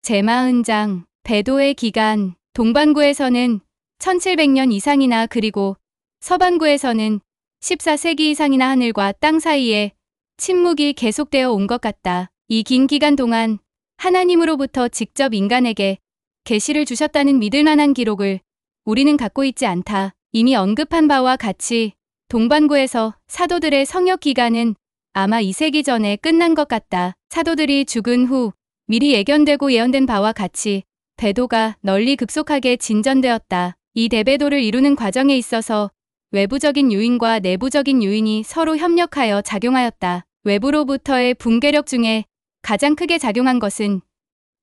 제40장 배도의 기간. 동반구에서는 1700년 이상이나 그리고 서반구에서는 14세기 이상이나 하늘과 땅 사이에 침묵이 계속되어 온 것 같다. 이 긴 기간 동안 하나님으로부터 직접 인간에게 계시를 주셨다는 믿을 만한 기록을 우리는 갖고 있지 않다. 이미 언급한 바와 같이 동반구에서 사도들의 성역 기간은 아마 2세기 전에 끝난 것 같다. 사도들이 죽은 후 미리 예견되고 예언된 바와 같이 배도가 널리 급속하게 진전되었다. 이 대배도를 이루는 과정에 있어서 외부적인 요인과 내부적인 요인이 서로 협력하여 작용하였다. 외부로부터의 붕괴력 중에 가장 크게 작용한 것은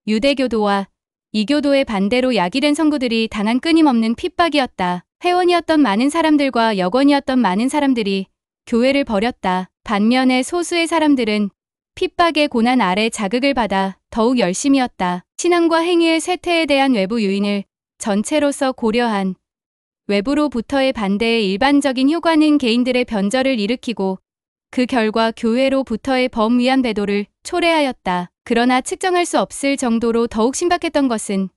유대교도와 이교도의 반대로 야기된 성구들이 당한 끊임없는 핍박이었다. 회원이었던 많은 사람들과 여권이었던 많은 사람들이 교회를 버렸다. 반면에 소수의 사람들은 핍박의 고난 아래 자극을 받아 더욱 열심이었다. 신앙과 행위의 쇠퇴에 대한 외부 요인을 전체로서 고려한 외부로부터의 반대의 일반적인 효과는 개인들의 변절을 일으키고 그 결과 교회로부터의 범위한 배도를 초래하였다. 그러나 측정할 수 없을 정도로 더욱 심각했던 것은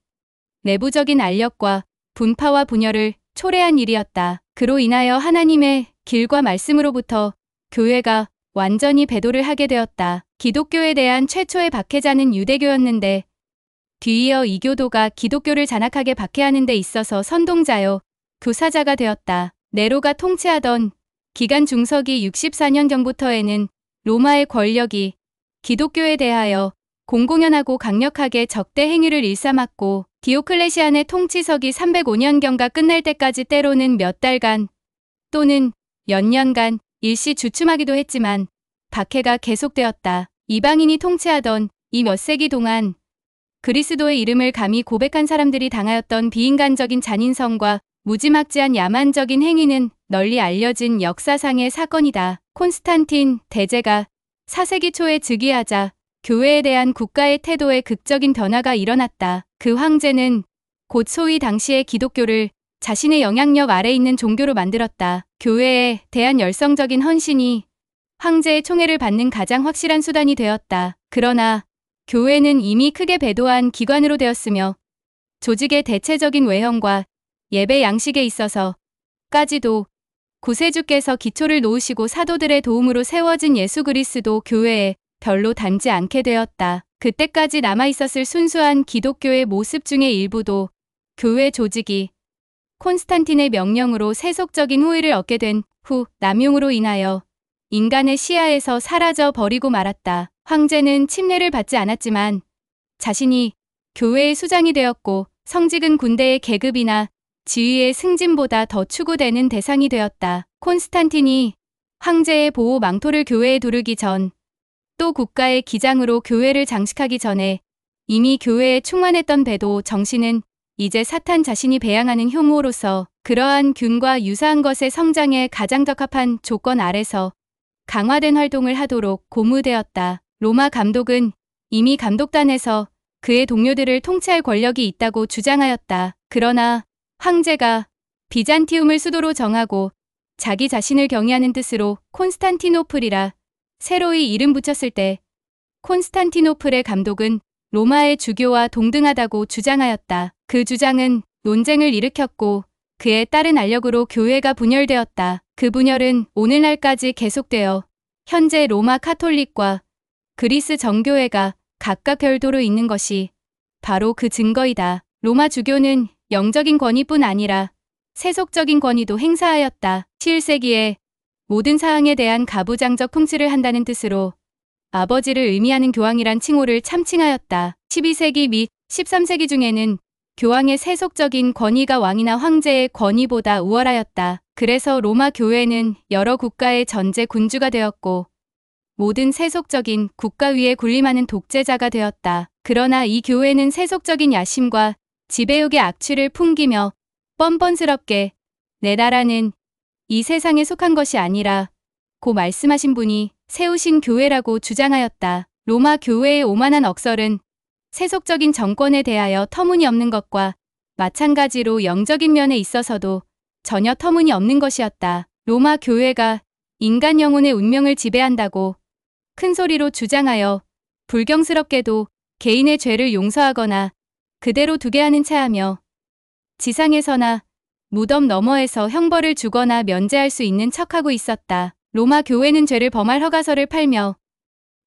내부적인 알력과 분파와 분열을 초래한 일이었다. 그로 인하여 하나님의 길과 말씀으로부터 교회가 완전히 배도를 하게 되었다. 기독교에 대한 최초의 박해자는 유대교였는데 뒤이어 이교도가 기독교를 잔악하게 박해하는 데 있어서 선동자요 교사자가 되었다. 네로가 통치하던 기간 중서기 64년경부터에는 로마의 권력이 기독교에 대하여 공공연하고 강력하게 적대 행위를 일삼았고 디오클레시안의 통치서기 305년경가 끝날 때까지 때로는 몇 달간 또는 몇 년간 일시 주춤하기도 했지만 박해가 계속되었다. 이방인이 통치하던 이 몇 세기 동안 그리스도의 이름을 감히 고백한 사람들이 당하였던 비인간적인 잔인성과 무지막지한 야만적인 행위는 널리 알려진 역사상의 사건이다. 콘스탄틴 대제가 4세기 초에 즉위하자 교회에 대한 국가의 태도에 극적인 변화가 일어났다. 그 황제는 곧 소위 당시의 기독교를 자신의 영향력 아래 있는 종교로 만들었다. 교회에 대한 열성적인 헌신이 황제의 총애를 받는 가장 확실한 수단이 되었다. 그러나 교회는 이미 크게 배도한 기관으로 되었으며 조직의 대체적인 외형과 예배 양식에 있어서까지도 구세주께서 기초를 놓으시고 사도들의 도움으로 세워진 예수 그리스도 교회에 별로 닮지 않게 되었다. 그때까지 남아있었을 순수한 기독교의 모습 중의 일부도 교회 조직이 콘스탄틴의 명령으로 세속적인 호의를 얻게 된 후 남용으로 인하여 인간의 시야에서 사라져 버리고 말았다. 황제는 침례를 받지 않았지만 자신이 교회의 수장이 되었고 성직은 군대의 계급이나 지위의 승진보다 더 추구되는 대상이 되었다. 콘스탄틴이 황제의 보호 망토를 교회에 두르기 전 또 국가의 기장으로 교회를 장식하기 전에 이미 교회에 충만했던 배도 정신은 이제 사탄 자신이 배양하는 효모로서 그러한 균과 유사한 것의 성장에 가장 적합한 조건 아래서 강화된 활동을 하도록 고무되었다. 로마 감독은 이미 감독단에서 그의 동료들을 통치할 권력이 있다고 주장하였다. 그러나 황제가 비잔티움을 수도로 정하고 자기 자신을 경외하는 뜻으로 콘스탄티노플이라 새로이 이름 붙였을 때 콘스탄티노플의 감독은 로마의 주교와 동등하다고 주장하였다. 그 주장은 논쟁을 일으켰고 그에 따른 알력으로 교회가 분열되었다. 그 분열은 오늘날까지 계속되어 현재 로마 카톨릭과 그리스 정교회가 각각 별도로 있는 것이 바로 그 증거이다. 로마 주교는 영적인 권위뿐 아니라 세속적인 권위도 행사하였다. 11세기에 모든 사항에 대한 가부장적 통치를 한다는 뜻으로 아버지를 의미하는 교황이란 칭호를 참칭하였다. 12세기 및 13세기 중에는 교황의 세속적인 권위가 왕이나 황제의 권위보다 우월하였다. 그래서 로마 교회는 여러 국가의 전제 군주가 되었고 모든 세속적인 국가 위에 군림하는 독재자가 되었다. 그러나 이 교회는 세속적인 야심과 지배욕의 악취를 풍기며 뻔뻔스럽게 내 나라는 이 세상에 속한 것이 아니라 고 말씀하신 분이 세우신 교회라고 주장하였다. 로마 교회의 오만한 억설은 세속적인 정권에 대하여 터무니없는 것과 마찬가지로 영적인 면에 있어서도 전혀 터무니없는 것이었다. 로마 교회가 인간 영혼의 운명을 지배한다고 큰 소리로 주장하여 불경스럽게도 개인의 죄를 용서하거나 그대로 두게 하는 채 하며 지상에서나 무덤 너머에서 형벌을 주거나 면제할 수 있는 척하고 있었다. 로마 교회는 죄를 범할 허가서를 팔며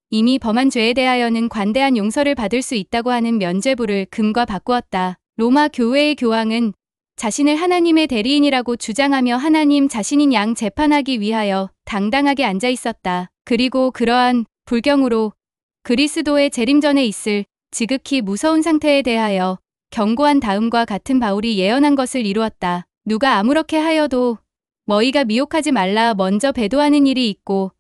이미 범한 죄에 대하여는 관대한 용서를 받을 수 있다고 하는 면죄부를 금과 바꾸었다. 로마 교회의 교황은 자신을 하나님의 대리인이라고 주장하며 하나님 자신인 양 재판하기 위하여 당당하게 앉아 있었다. 그리고 그러한 불경으로 그리스도의 재림전에 있을 지극히 무서운 상태에 대하여 경고한 다음과 같은 바울이 예언한 것을 이루었다. 누가 아무렇게 하여도 너희가 미혹하지 말라. 먼저 배도하는 일이 있고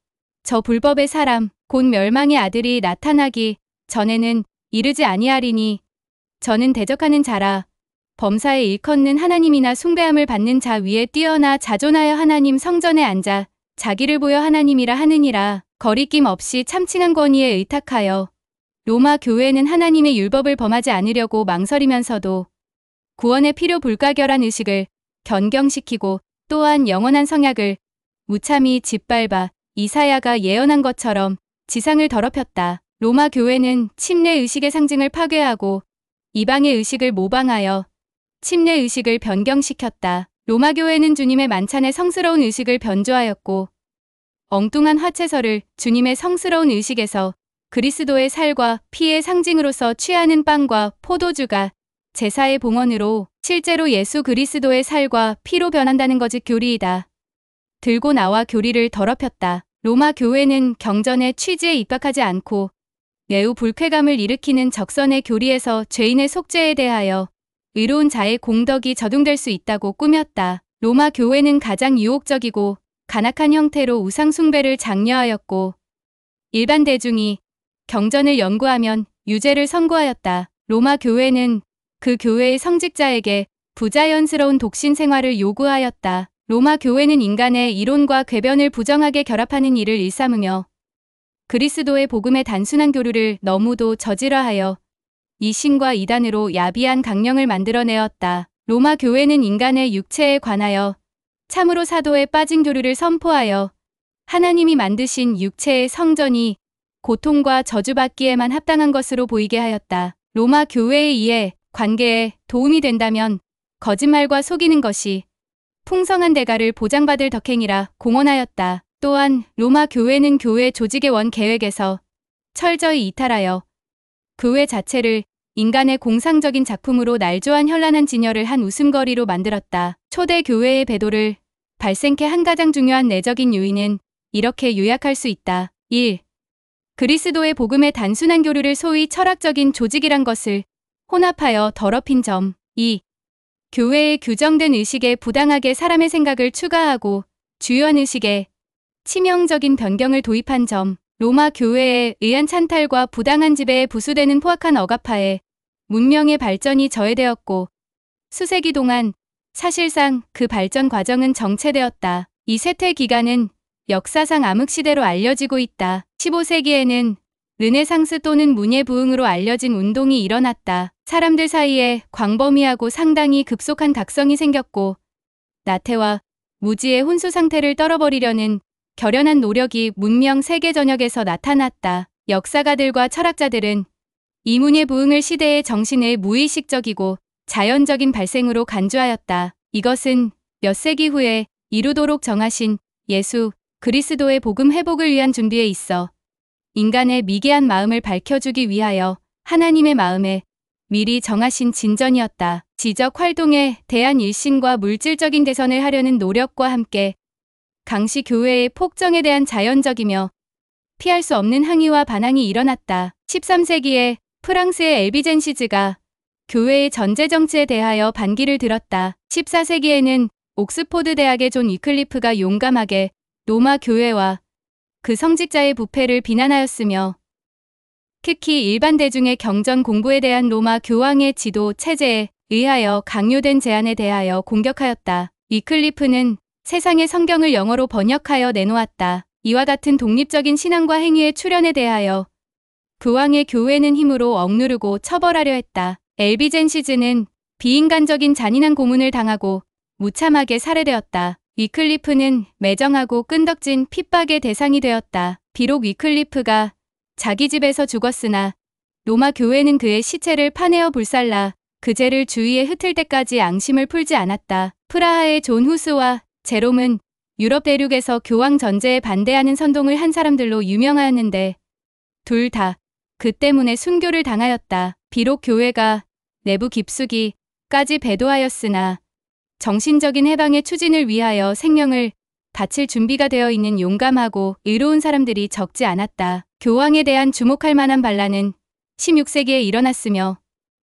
저 불법의 사람 곧 멸망의 아들이 나타나기 전에는 이르지 아니하리니 저는 대적하는 자라. 범사에 일컫는 하나님이나 숭배함을 받는 자 위에 뛰어나 자존하여 하나님 성전에 앉아 자기를 보여 하나님이라 하느니라. 거리낌 없이 참칭한 권위에 의탁하여 로마 교회는 하나님의 율법을 범하지 않으려고 망설이면서도 구원의 필요 불가결한 의식을 견경시키고 또한 영원한 성약을 무참히 짓밟아 이사야가 예언한 것처럼 지상을 더럽혔다. 로마 교회는 침례 의식의 상징을 파괴하고 이방의 의식을 모방하여 침례 의식을 변경시켰다. 로마 교회는 주님의 만찬의 성스러운 의식을 변조하였고 엉뚱한 화채서를 주님의 성스러운 의식에서 그리스도의 살과 피의 상징으로서 취하는 빵과 포도주가 제사의 봉헌으로 실제로 예수 그리스도의 살과 피로 변한다는 것이 교리이다. 들고 나와 교리를 더럽혔다. 로마 교회는 경전의 취지에 입각하지 않고 매우 불쾌감을 일으키는 적선의 교리에서 죄인의 속죄에 대하여 의로운 자의 공덕이 적용될 수 있다고 꾸몄다. 로마 교회는 가장 유혹적이고 간악한 형태로 우상 숭배를 장려하였고 일반 대중이 경전을 연구하면 유죄를 선고하였다. 로마 교회는 그 교회의 성직자에게 부자연스러운 독신 생활을 요구하였다. 로마 교회는 인간의 이론과 궤변을 부정하게 결합하는 일을 일삼으며 그리스도의 복음의 단순한 교류를 너무도 저질화하여 이신과 이단으로 야비한 강령을 만들어내었다. 로마 교회는 인간의 육체에 관하여 참으로 사도에 빠진 교류를 선포하여 하나님이 만드신 육체의 성전이 고통과 저주받기에만 합당한 것으로 보이게 하였다. 로마 교회에 의해 관계에 도움이 된다면 거짓말과 속이는 것이 풍성한 대가를 보장받을 덕행이라 공언하였다. 또한 로마 교회는 교회 조직의 원 계획에서 철저히 이탈하여 교회 자체를 인간의 공상적인 작품으로 날조한 현란한 진열을 한 웃음거리로 만들었다. 초대 교회의 배도를 발생케 한 가장 중요한 내적인 요인은 이렇게 요약할 수 있다. 1. 그리스도의 복음의 단순한 교류를 소위 철학적인 조직이란 것을 혼합하여 더럽힌 점. 2. 교회의 규정된 의식에 부당하게 사람의 생각을 추가하고 주요한 의식에 치명적인 변경을 도입한 점. 로마 교회에 의한 찬탈과 부당한 지배에 부수되는 포악한 억압하에 문명의 발전이 저해되었고 수세기 동안 사실상 그 발전 과정은 정체되었다. 이 쇠퇴 기간은 역사상 암흑시대로 알려지고 있다. 15세기에는 르네상스 또는 문예 부흥으로 알려진 운동이 일어났다. 사람들 사이에 광범위하고 상당히 급속한 각성이 생겼고 나태와 무지의 혼수 상태를 떨어버리려는 결연한 노력이 문명 세계 전역에서 나타났다. 역사가들과 철학자들은 이 문예 부흥을 시대의 정신의 무의식적이고 자연적인 발생으로 간주하였다. 이것은 몇 세기 후에 이루도록 정하신 예수 그리스도의 복음 회복을 위한 준비에 있어 인간의 미개한 마음을 밝혀주기 위하여 하나님의 마음에 미리 정하신 진전이었다. 지적 활동에 대한 일신과 물질적인 개선을 하려는 노력과 함께 강시 교회의 폭정에 대한 자연적이며 피할 수 없는 항의와 반항이 일어났다. 13세기에 프랑스의 엘비젠시즈가 교회의 전제 정치에 대하여 반기를 들었다. 14세기에는 옥스포드 대학의 존 위클리프가 용감하게 로마 교회와 그 성직자의 부패를 비난하였으며 특히 일반 대중의 경전 공부에 대한 로마 교황의 지도 체제에 의하여 강요된 제안에 대하여 공격하였다. 위클리프는 세상의 성경을 영어로 번역하여 내놓았다. 이와 같은 독립적인 신앙과 행위의 출현에 대하여 교황의 교회는 힘으로 억누르고 처벌하려 했다. 엘비젠시즈는 비인간적인 잔인한 고문을 당하고 무참하게 살해되었다. 위클리프는 매정하고 끈덕진 핍박의 대상이 되었다. 비록 위클리프가 자기 집에서 죽었으나 로마 교회는 그의 시체를 파내어 불살라 그 죄를 주위에 흩을 때까지 앙심을 풀지 않았다. 프라하의 존 후스와 제롬은 유럽 대륙에서 교황 전제에 반대하는 선동을 한 사람들로 유명하였는데 둘 다 그 때문에 순교를 당하였다. 비록 교회가 내부 깊숙이까지 배도하였으나 정신적인 해방의 추진을 위하여 생명을 바칠 준비가 되어 있는 용감하고 의로운 사람들이 적지 않았다. 교황에 대한 주목할 만한 반란은 16세기에 일어났으며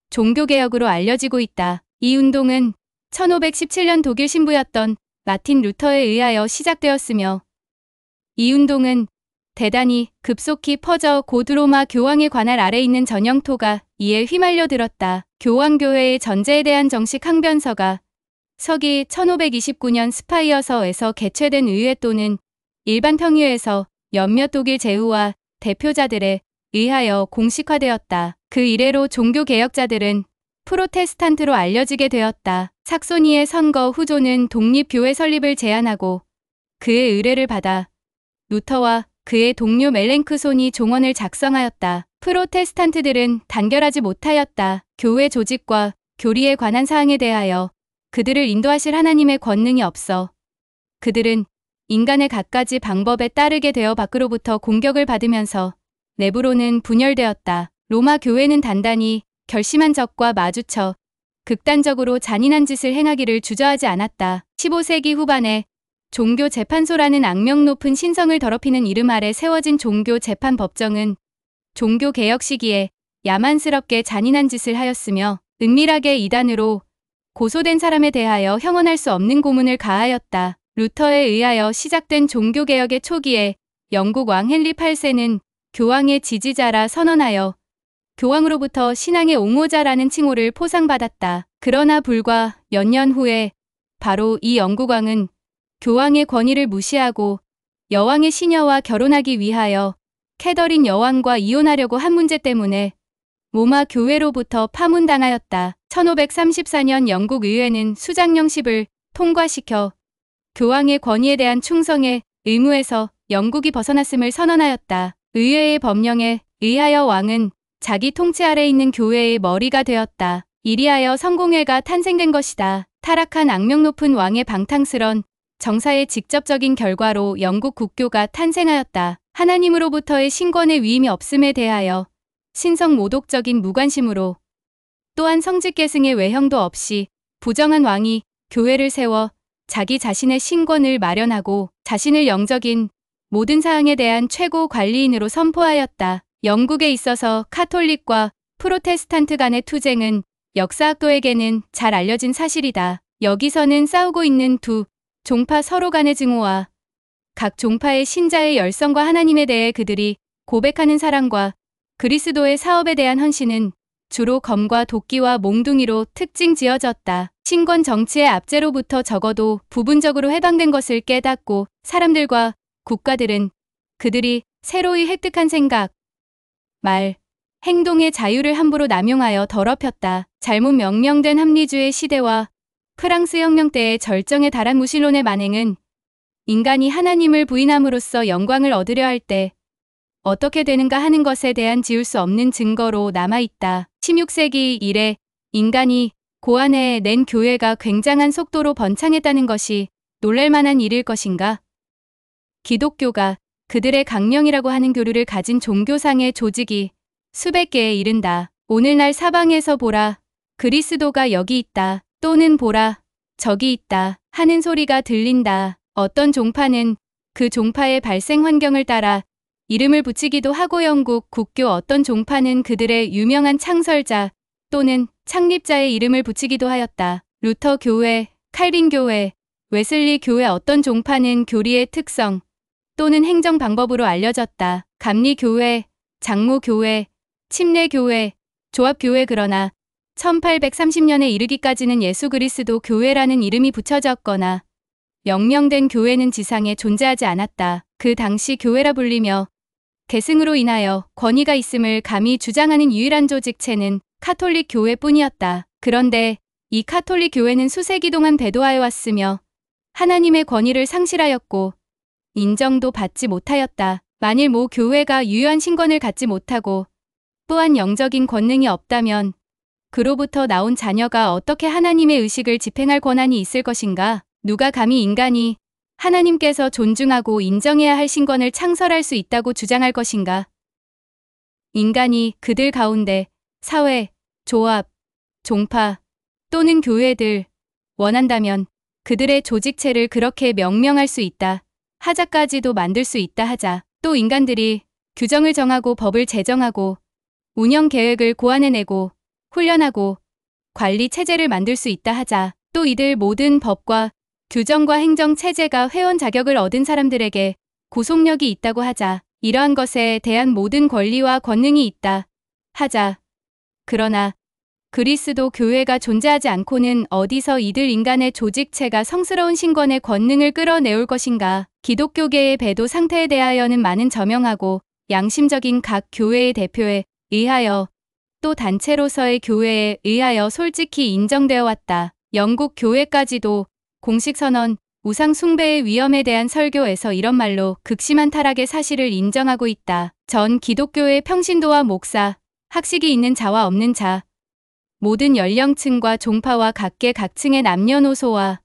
종교개혁으로 알려지고 있다. 이 운동은 1517년 독일 신부였던 마틴 루터에 의하여 시작되었으며 이 운동은 대단히 급속히 퍼져 곧 로마 교황의 관할 아래 있는 전영토가 이에 휘말려 들었다. 교황교회의 전제에 대한 정식 항변서가 서기 1529년 스파이어서에서 개최된 의회 또는 일반 평의회에서 몇몇 독일 제후와 대표자들에 의하여 공식화되었다. 그 이래로 종교개혁자들은 프로테스탄트로 알려지게 되었다. 삭소니의 선거 후조는 독립교회 설립을 제안하고 그의 의뢰를 받아 루터와 그의 동료 멜랭크손이 종언을 작성하였다. 프로테스탄트들은 단결하지 못하였다. 교회 조직과 교리에 관한 사항에 대하여 그들을 인도하실 하나님의 권능이 없어 그들은 인간의 갖가지 방법에 따르게 되어 밖으로부터 공격을 받으면서 내부로는 분열되었다. 로마 교회는 단단히 결심한 적과 마주쳐 극단적으로 잔인한 짓을 행하기를 주저하지 않았다. 15세기 후반에 종교재판소라는 악명 높은 신성을 더럽히는 이름 아래 세워진 종교재판법정은 종교개혁 시기에 야만스럽게 잔인한 짓을 하였으며 은밀하게 이단으로 고소된 사람에 대하여 형언할 수 없는 고문을 가하였다. 루터에 의하여 시작된 종교개혁의 초기에 영국 왕 헨리 8세는 교황의 지지자라 선언하여 교황으로부터 신앙의 옹호자라는 칭호를 포상받았다. 그러나 불과 몇 년 후에 바로 이 영국 왕은 교황의 권위를 무시하고 여왕의 시녀와 결혼하기 위하여 캐더린 여왕과 이혼하려고 한 문제 때문에 로마 교회로부터 파문당하였다. 1534년 영국 의회는 수장령십을 통과시켜 교황의 권위에 대한 충성의 의무에서 영국이 벗어났음을 선언하였다. 의회의 법령에 의하여 왕은 자기 통치 아래 있는 교회의 머리가 되었다. 이리하여 성공회가 탄생된 것이다. 타락한 악명 높은 왕의 방탕스런 정사의 직접적인 결과로 영국 국교가 탄생하였다. 하나님으로부터의 신권의 위임이 없음에 대하여 신성 모독적인 무관심으로 또한 성직계승의 외형도 없이 부정한 왕이 교회를 세워 자기 자신의 신권을 마련하고 자신을 영적인 모든 사항에 대한 최고 관리인으로 선포하였다. 영국에 있어서 카톨릭과 프로테스탄트 간의 투쟁은 역사학도에게는 잘 알려진 사실이다. 여기서는 싸우고 있는 두 종파 서로 간의 증오와 각 종파의 신자의 열성과 하나님에 대해 그들이 고백하는 사랑과 그리스도의 사업에 대한 헌신은 주로 검과 도끼와 몽둥이로 특징 지어졌다. 신권 정치의 압제로부터 적어도 부분적으로 해방된 것을 깨닫고 사람들과 국가들은 그들이 새로이 획득한 생각, 말, 행동의 자유를 함부로 남용하여 더럽혔다. 잘못 명명된 합리주의 시대와 프랑스 혁명 때의 절정에 달한 무신론의 만행은 인간이 하나님을 부인함으로써 영광을 얻으려 할 때 어떻게 되는가 하는 것에 대한 지울 수 없는 증거로 남아있다. 16세기 이래 인간이 고안해 낸 교회가 굉장한 속도로 번창했다는 것이 놀랄만한 일일 것인가? 기독교가 그들의 강령이라고 하는 교류를 가진 종교상의 조직이 수백 개에 이른다. 오늘날 사방에서 보라, 그리스도가 여기 있다. 또는 보라, 저기 있다 하는 소리가 들린다. 어떤 종파는 그 종파의 발생 환경을 따라 이름을 붙이기도 하고 영국 국교 어떤 종파는 그들의 유명한 창설자 또는 창립자의 이름을 붙이기도 하였다. 루터 교회, 칼빈 교회, 웨슬리 교회 어떤 종파는 교리의 특성 또는 행정 방법으로 알려졌다. 감리 교회, 장로 교회, 침례 교회, 조합 교회 그러나 1830년에 이르기까지는 예수 그리스도 교회라는 이름이 붙여졌거나 명명된 교회는 지상에 존재하지 않았다. 그 당시 교회라 불리며 계승으로 인하여 권위가 있음을 감히 주장하는 유일한 조직체는 카톨릭 교회뿐이었다. 그런데 이 카톨릭 교회는 수세기 동안 배도하여 왔으며 하나님의 권위를 상실하였고 인정도 받지 못하였다. 만일 모 교회가 유효한 신권을 갖지 못하고 또한 영적인 권능이 없다면 그로부터 나온 자녀가 어떻게 하나님의 의식을 집행할 권한이 있을 것인가? 누가 감히 인간이 하나님께서 존중하고 인정해야 할 신권을 창설할 수 있다고 주장할 것인가? 인간이 그들 가운데 사회, 조합, 종파 또는 교회들 원한다면 그들의 조직체를 그렇게 명명할 수 있다. 하자까지도 만들 수 있다 하자. 또 인간들이 규정을 정하고 법을 제정하고 운영 계획을 고안해내고 훈련하고 관리 체제를 만들 수 있다 하자. 또 이들 모든 법과 규정과 행정 체제가 회원 자격을 얻은 사람들에게 구속력이 있다고 하자. 이러한 것에 대한 모든 권리와 권능이 있다 하자. 그러나 그리스도 교회가 존재하지 않고는 어디서 이들 인간의 조직체가 성스러운 신권의 권능을 끌어내올 것인가? 기독교계의 배도 상태에 대하여는 많은 저명하고 양심적인 각 교회의 대표에 의하여 또 단체로서의 교회에 의하여 솔직히 인정되어 왔다. 영국 교회까지도 공식 선언, 우상 숭배의 위험에 대한 설교에서 이런 말로 극심한 타락의 사실을 인정하고 있다. 전 기독교의 평신도와 목사, 학식이 있는 자와 없는 자, 모든 연령층과 종파와 각계각층의 남녀노소와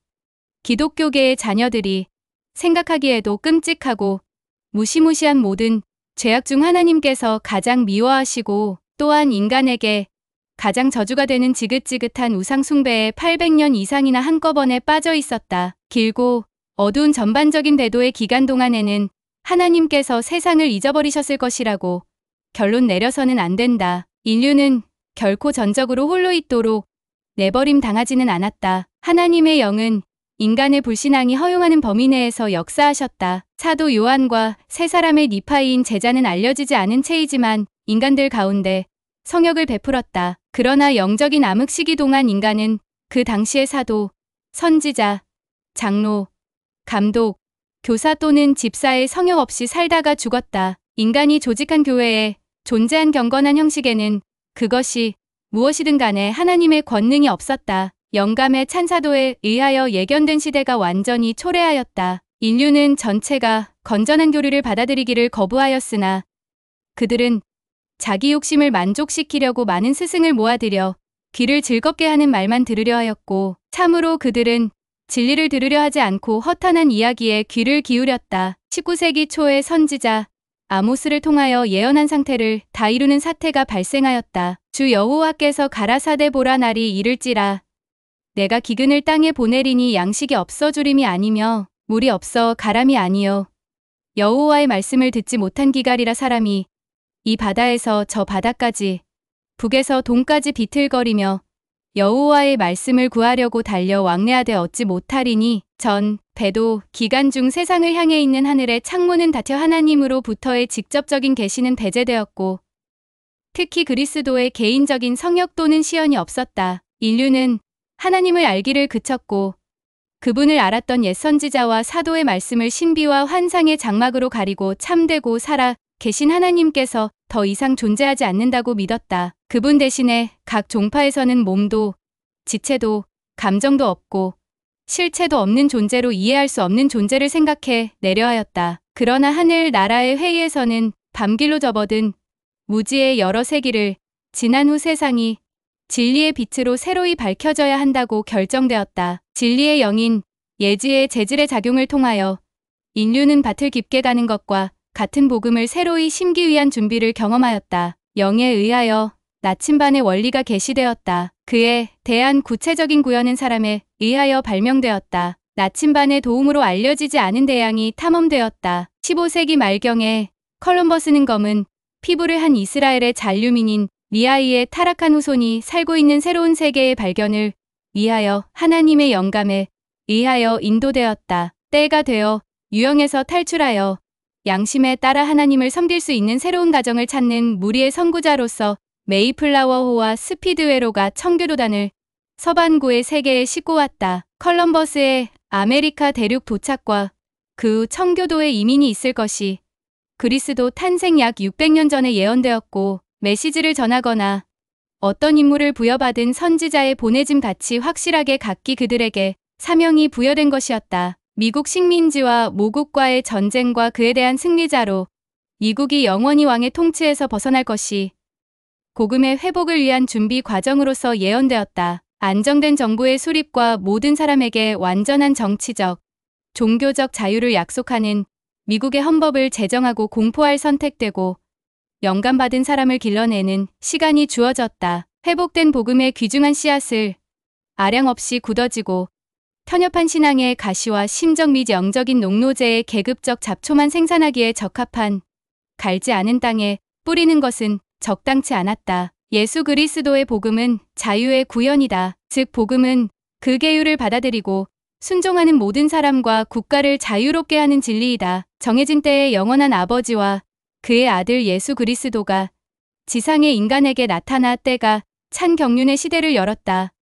기독교계의 자녀들이 생각하기에도 끔찍하고 무시무시한 모든 죄악 중 하나님께서 가장 미워하시고 또한 인간에게 가장 저주가 되는 지긋지긋한 우상숭배에 800년 이상이나 한꺼번에 빠져 있었다. 길고 어두운 전반적인 배도의 기간 동안에는 하나님께서 세상을 잊어버리셨을 것이라고 결론 내려서는 안 된다. 인류는 결코 전적으로 홀로 있도록 내버림 당하지는 않았다. 하나님의 영은 인간의 불신앙이 허용하는 범위 내에서 역사하셨다. 사도 요한과 세 사람의 니파이인 제자는 알려지지 않은 채이지만 인간들 가운데 성역을 베풀었다. 그러나 영적인 암흑 시기 동안 인간은 그 당시의 사도, 선지자, 장로, 감독, 교사 또는 집사의 성역 없이 살다가 죽었다. 인간이 조직한 교회에 존재한 경건한 형식에는 그것이 무엇이든 간에 하나님의 권능이 없었다. 영감의 찬사도에 의하여 예견된 시대가 완전히 초래하였다. 인류는 전체가 건전한 교리를 받아들이기를 거부하였으나 그들은 자기 욕심을 만족시키려고 많은 스승을 모아들여 귀를 즐겁게 하는 말만 들으려 하였고 참으로 그들은 진리를 들으려 하지 않고 허탄한 이야기에 귀를 기울였다. 19세기 초에 선지자 아모스를 통하여 예언한 상태를 다 이루는 사태가 발생하였다. 주 여호와께서 가라사대 보라 날이 이를지라 내가 기근을 땅에 보내리니 양식이 없어 주림이 아니며 물이 없어 가람이 아니요 여호와의 말씀을 듣지 못한 기갈이라 사람이 이 바다에서 저 바다까지 북에서 동까지 비틀거리며 여호와의 말씀을 구하려고 달려 왕래하되 얻지 못하리니 전 배도 기간 중 세상을 향해 있는 하늘의 창문은 닫혀 하나님으로부터의 직접적인 계시는 배제되었고 특히 그리스도의 개인적인 성역 또는 시연이 없었다. 인류는 하나님을 알기를 그쳤고 그분을 알았던 옛 선지자와 사도의 말씀을 신비와 환상의 장막으로 가리고 참되고 살아 계신 하나님께서 더 이상 존재하지 않는다고 믿었다. 그분 대신에 각 종파에서는 몸도 지체도 감정도 없고 실체도 없는 존재로 이해할 수 없는 존재를 생각해 내려하였다. 그러나 하늘 나라의 회의에서는 밤길로 접어든 무지의 여러 세기를 지난 후 세상이 진리의 빛으로 새로이 밝혀져야 한다고 결정되었다. 진리의 영인 예지의 재질의 작용을 통하여 인류는 밭을 깊게 가는 것과 같은 복음을 새로이 심기 위한 준비를 경험하였다. 영에 의하여 나침반의 원리가 계시되었다. 그에 대한 구체적인 구현은 사람에 의하여 발명되었다. 나침반의 도움으로 알려지지 않은 대양이 탐험되었다. 15세기 말경에 컬럼버스는 검은 피부를 한 이스라엘의 잔류민인 리아이의 타락한 후손이 살고 있는 새로운 세계의 발견을 위하여 하나님의 영감에 의하여 인도되었다. 때가 되어 유형에서 탈출하여 양심에 따라 하나님을 섬길 수 있는 새로운 가정을 찾는 무리의 선구자로서 메이플라워호와 스피드웨로가 청교도단을 서반구의 세계에 싣고 왔다. 컬럼버스의 아메리카 대륙 도착과 그 후 청교도의 이민이 있을 것이 그리스도 탄생 약 600년 전에 예언되었고 메시지를 전하거나 어떤 임무를 부여받은 선지자의 보내짐 같이 확실하게 각기 그들에게 사명이 부여된 것이었다. 미국 식민지와 모국과의 전쟁과 그에 대한 승리자로 미국이 영원히 왕의 통치에서 벗어날 것이 복음의 회복을 위한 준비 과정으로서 예언되었다. 안정된 정부의 수립과 모든 사람에게 완전한 정치적, 종교적 자유를 약속하는 미국의 헌법을 제정하고 공포할 선택되고 영감받은 사람을 길러내는 시간이 주어졌다. 회복된 복음의 귀중한 씨앗을 아량 없이 굳어지고 편협한 신앙의 가시와 심적 및 영적인 농노제의 계급적 잡초만 생산하기에 적합한 갈지 않은 땅에 뿌리는 것은 적당치 않았다. 예수 그리스도의 복음은 자유의 구현이다. 즉 복음은 그 계율을 받아들이고 순종하는 모든 사람과 국가를 자유롭게 하는 진리이다. 정해진 때에 영원한 아버지와 그의 아들 예수 그리스도가 지상의 인간에게 나타나 때가 찬 경륜의 시대를 열었다.